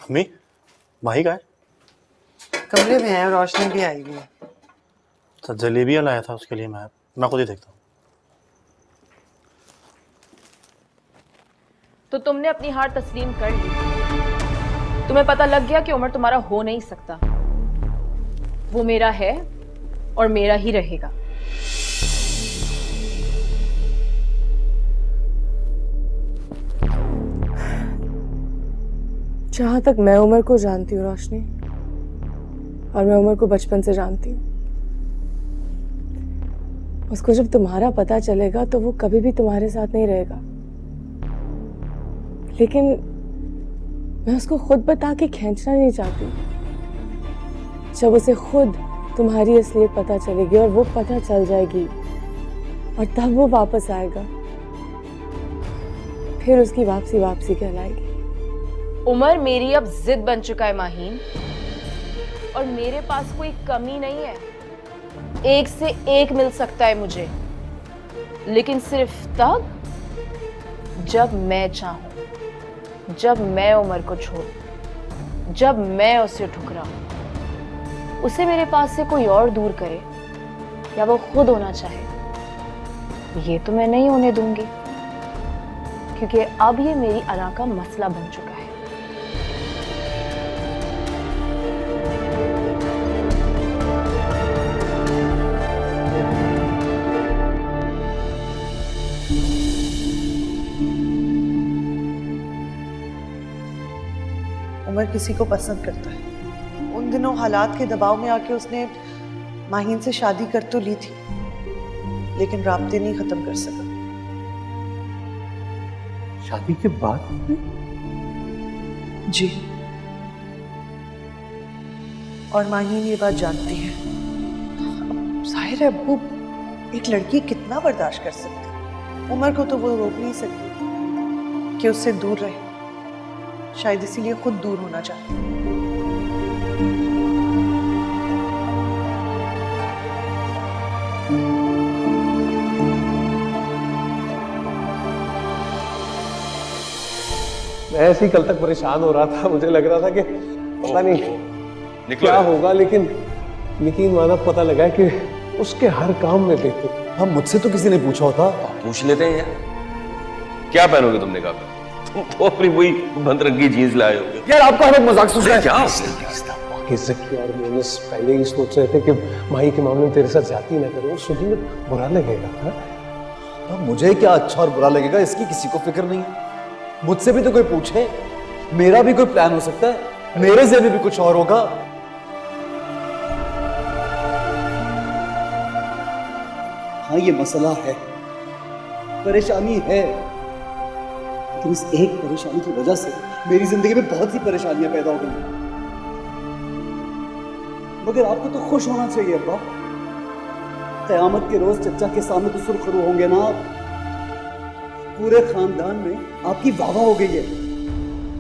अम्मी, भाई का है? कमरे में है और रोशनी भी आई हुई है। तो जलेबियाँ लाया था उसके लिए मैं खुद ही देखता हूँ। तो तुमने अपनी हार तस्लीम कर ली। तुम्हें पता लग गया कि उमर तुम्हारा हो नहीं सकता। वो मेरा है और मेरा ही रहेगा। जहां तक मैं उमर को जानती हूँ रोशनी, और मैं उमर को बचपन से जानती हूँ, उसको जब तुम्हारा पता चलेगा तो वो कभी भी तुम्हारे साथ नहीं रहेगा। लेकिन मैं उसको खुद बता के खींचना नहीं चाहती। जब उसे खुद तुम्हारी असलियत पता चलेगी और वो पता चल जाएगी, और तब वो वापस आएगा, फिर उसकी वापसी कहलाएगी। उमर मेरी अब जिद बन चुका है माहीन, और मेरे पास कोई कमी नहीं है। एक से एक मिल सकता है मुझे, लेकिन सिर्फ तब जब मैं चाहूं, जब मैं उमर को छोड़ूं, जब मैं उसे ठुकराऊं। उसे मेरे पास से कोई और दूर करे या वो खुद होना चाहे, ये तो मैं नहीं होने दूंगी, क्योंकि अब ये मेरी अना का मसला बन चुका है। उमर किसी को पसंद करता है। उन दिनों हालात के दबाव में आके उसने माहीन से शादी कर तो ली थी, लेकिन राब्ते नहीं खत्म कर सका। शादी के बाद? जी, और माहीन ये बात जानती है। जाहिर है वो एक लड़की कितना बर्दाश्त कर सकती है। उमर को तो वो रोक नहीं सकती कि उससे दूर रहे। शायद इसीलिए खुद दूर होना चाहती है। मैं ऐसे ही कल तक परेशान हो रहा था। मुझे लग रहा था कि पता नहीं क्या होगा, लेकिन यकीन माना पता लगा कि उसके हर काम में बेहतर। हम मुझसे तो किसी ने पूछा होता। पूछ लेते हैं यार, क्या पहनोगे तुमने कहा? तुम तो अपनी वही बंदरंगी जीन्स लाए होगे। यार आपका हमें मजाक सोच रहा है क्या? ज़की और मोनिस पहले ही सोच रहे थे कि माही के मामले में तेरे साथ जाती ना करो, सुधी में बुरा लगेगा। अब मुझे क्या अच्छा और बुरा लगेगा, इसकी किसी को फिक्र नहीं। मुझसे भी तो कोई पूछे, मेरा भी कोई प्लान हो सकता है, मेरे ज़हन में भी कुछ और होगा। हाँ ये मसला है, परेशानी है, लेकिन इस एक परेशानी की वजह से मेरी जिंदगी में बहुत सी परेशानियां पैदा हो गई। मगर आपको तो खुश होना चाहिए अब्बा। क़यामत के रोज चचा के सामने तो सुरखरू होंगे ना आप। पूरे खानदान में आपकी वाह हो गई है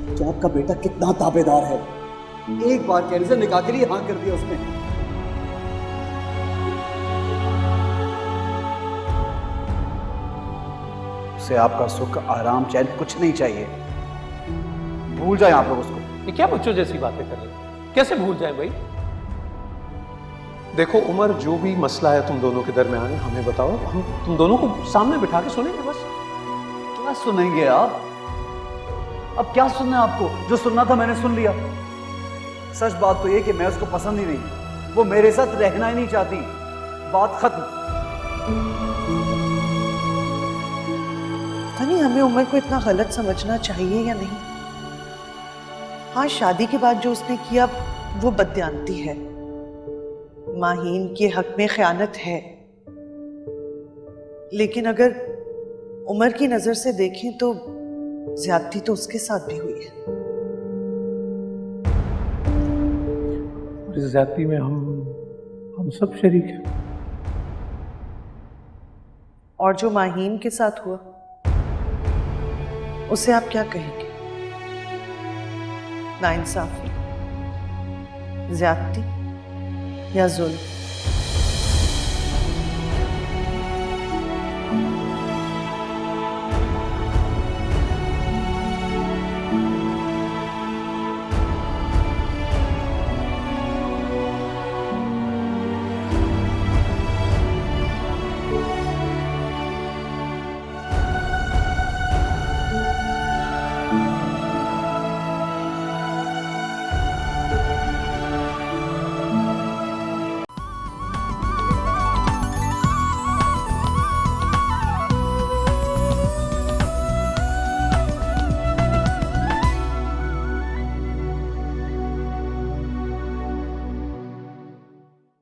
कि आपका बेटा कितना ताबेदार है। एक बार कहने से निकाह के लिए हाँ कर दिया उसने। उसे आपका सुख, आराम, चैन कुछ नहीं चाहिए। भूल जाए आप लोग उसको। ये क्या बच्चों जैसी बातें कर रहे हैं? कैसे भूल जाए भाई? देखो उमर, जो भी मसला है तुम दोनों के दरमियान हमें बताओ, हम तुम दोनों को सामने बिठा के सुनेंगे बस। क्या सुनेंगे आप? अब क्या सुनना है आपको? जो सुनना था मैंने सुन लिया। सच बात तो ये कि मैं उसको पसंद ही नहीं, वो मेरे साथ रहना ही नहीं चाहती। बात खत्म। पता नहीं हमें उमर को इतना गलत समझना चाहिए या नहीं। हाँ, शादी के बाद जो उसने किया वो बददियानती है, माहीन के हक में खयानत है। लेकिन अगर उमर की नजर से देखें तो ज्यादती तो उसके साथ भी हुई है। और इस ज्यादती में हम सब शरीक हैं। और जो माहीन के साथ हुआ उसे आप क्या कहेंगे? नाइंसाफी, ज्यादती या जुल्म?